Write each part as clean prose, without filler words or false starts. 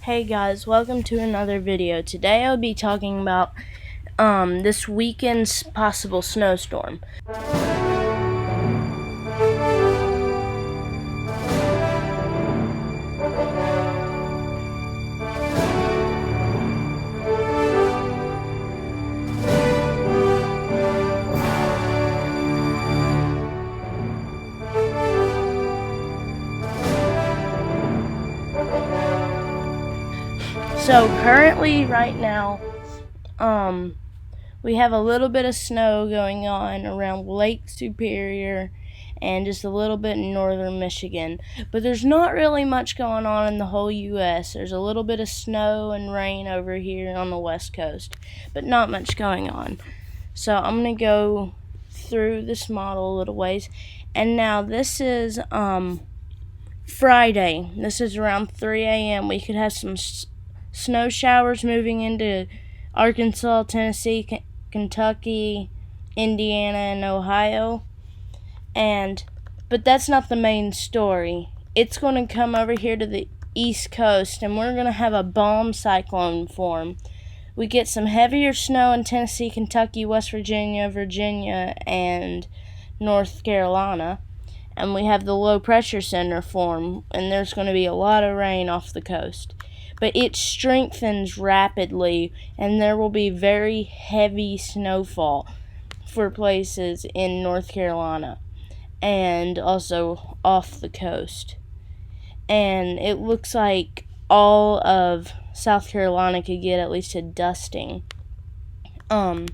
Hey guys, welcome to another video. Today I'll be talking about this weekend's possible snowstorm. So currently right now we have a little bit of snow going on around Lake Superior and just a little bit in northern Michigan. But there's not really much going on in the whole US. There's a little bit of snow and rain over here on the West Coast, but not much going on. So I'm going to go through this model a little ways. And now this is Friday. This is around 3 a.m. We could have some snow showers moving into Arkansas, Tennessee, Kentucky, Indiana, and Ohio. But that's not the main story. It's going to come over here to the East Coast, and we're going to have a bomb cyclone form. We get some heavier snow in Tennessee, Kentucky, West Virginia, and North Carolina. And we have the low pressure center form, and there's going to be a lot of rain off the coast. But it strengthens rapidly, and there will be very heavy snowfall for places in North Carolina and also off the coast. And it looks like all of South Carolina could get at least a dusting. So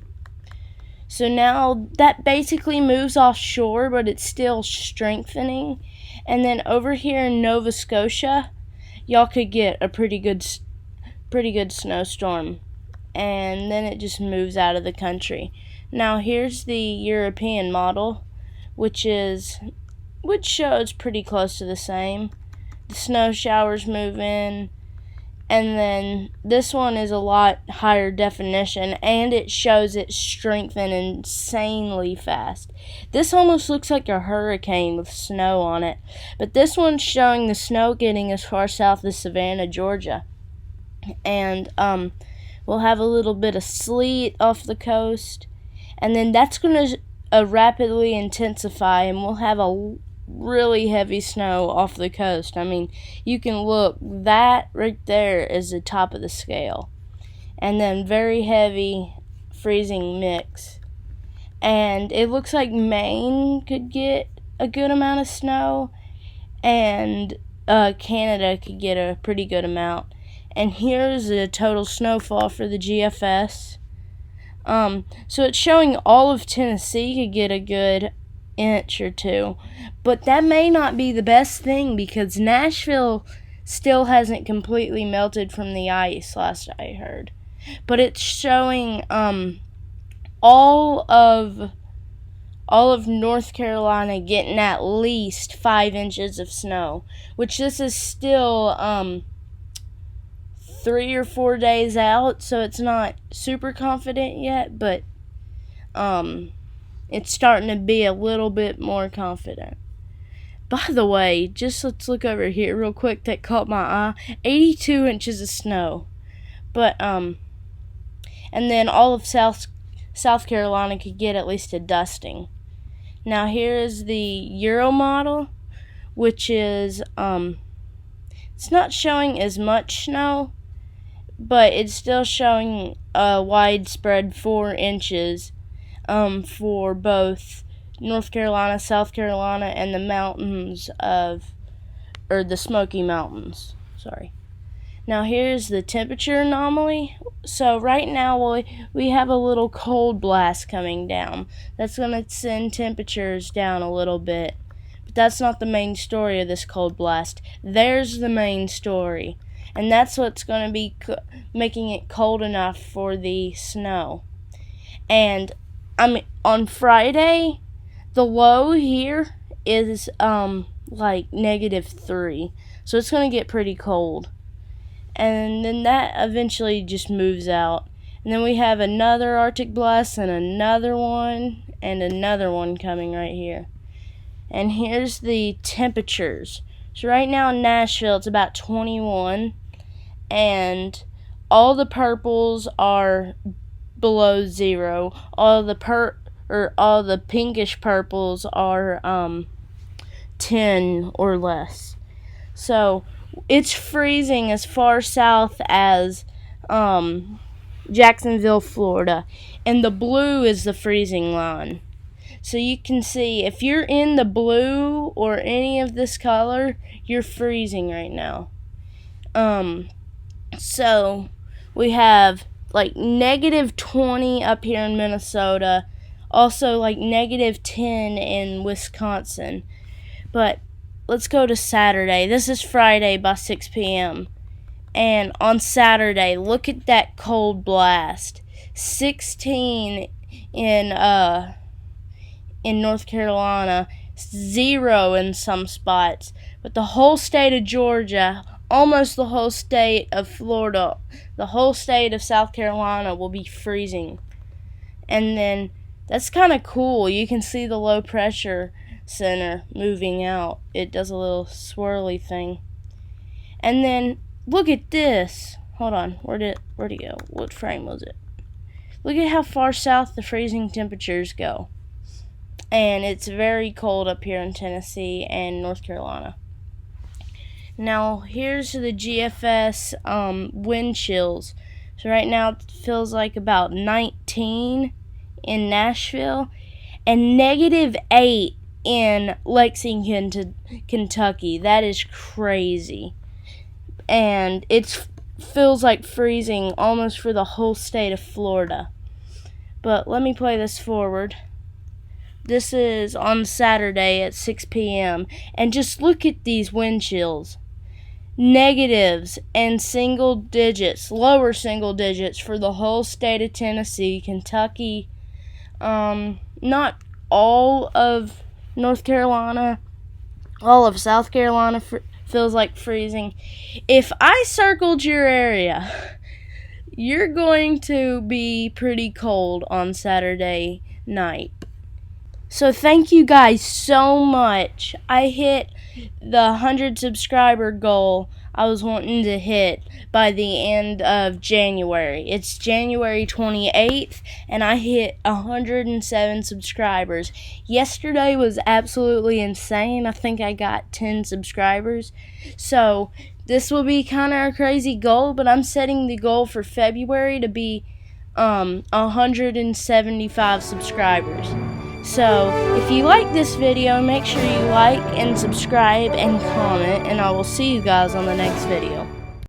now that basically moves offshore, but it's still strengthening. And then over here in Nova Scotia, y'all could get a pretty good snowstorm, and then it just moves out of the country. Now here's the European model, which shows pretty close to the same. The snow showers move in, and then this one is a lot higher definition, and it shows it strengthen insanely fast. This almost looks like a hurricane with snow on it, but this one's showing the snow getting as far south as Savannah, Georgia. And we'll have a little bit of sleet off the coast, and then that's going to rapidly intensify, and we'll have a really heavy snow off the coast. I mean, you can look, that right there is the top of the scale. And then very heavy freezing mix. And it looks like Maine could get a good amount of snow, and Canada could get a pretty good amount. And here's the total snowfall for the GFS. So it's showing all of Tennessee could get a good inch or two. But that may not be the best thing, because Nashville still hasn't completely melted from the ice, last I heard. But it's showing all of North Carolina getting at least 5 inches of snow, which this is still 3 or 4 days out, so it's not super confident yet, but it's starting to be a little bit more confident. By the way, let's look over here real quick. That caught my eye. 82 inches of snow. But and then all of South Carolina could get at least a dusting. Now here is the Euro model, which is it's not showing as much snow, but it's still showing a widespread 4 inches for both North Carolina, South Carolina, and the the Smoky Mountains. Sorry. Now here's the temperature anomaly. So right now we have a little cold blast coming down. That's going to send temperatures down a little bit. But that's not the main story of this cold blast. There's the main story. And that's what's going to be making it cold enough for the snow. And on Friday, the low here is like -3. So it's going to get pretty cold. And then that eventually just moves out. And then we have another Arctic blast and another one coming right here. And here's the temperatures. So right now in Nashville, it's about 21. and all the purples are below 0. All the pinkish purples are 10 or less. So it's freezing as far south as Jacksonville, Florida, and the blue is the freezing line. So you can see if you're in the blue or any of this color, you're freezing right now. So we have like -20 up here in Minnesota, also like -10 in Wisconsin. But let's go to Saturday. This is Friday by 6 p.m. And on Saturday, look at that cold blast. 16 in North Carolina, 0 in some spots. But the whole state of Georgia, almost the whole state of Florida, the whole state of South Carolina will be freezing. And then that's kind of cool. You can see the low pressure center moving out. It does a little swirly thing. And then look at this. Hold on. Where'd it go? What frame was it? Look at how far south the freezing temperatures go. And it's very cold up here in Tennessee and North Carolina. Now, here's the GFS wind chills. So right now it feels like about 19 in Nashville and -8 in Lexington, Kentucky. That is crazy. And it feels like freezing almost for the whole state of Florida. But let me play this forward. This is on Saturday at 6 p.m. And just look at these wind chills. Negatives and single digits, lower single digits for the whole state of Tennessee, Kentucky, not all of North Carolina, all of South Carolina feels like freezing. If I circled your area, you're going to be pretty cold on Saturday night. So thank you guys so much. I hit the 100 subscriber goal I was wanting to hit by the end of January. It's January 28th, and I hit 107 subscribers. Yesterday was absolutely insane. I think I got 10 subscribers. So this will be kind of a crazy goal, but I'm setting the goal for February to be 175 subscribers. So, if you like this video, make sure you like and subscribe and comment, and I will see you guys on the next video.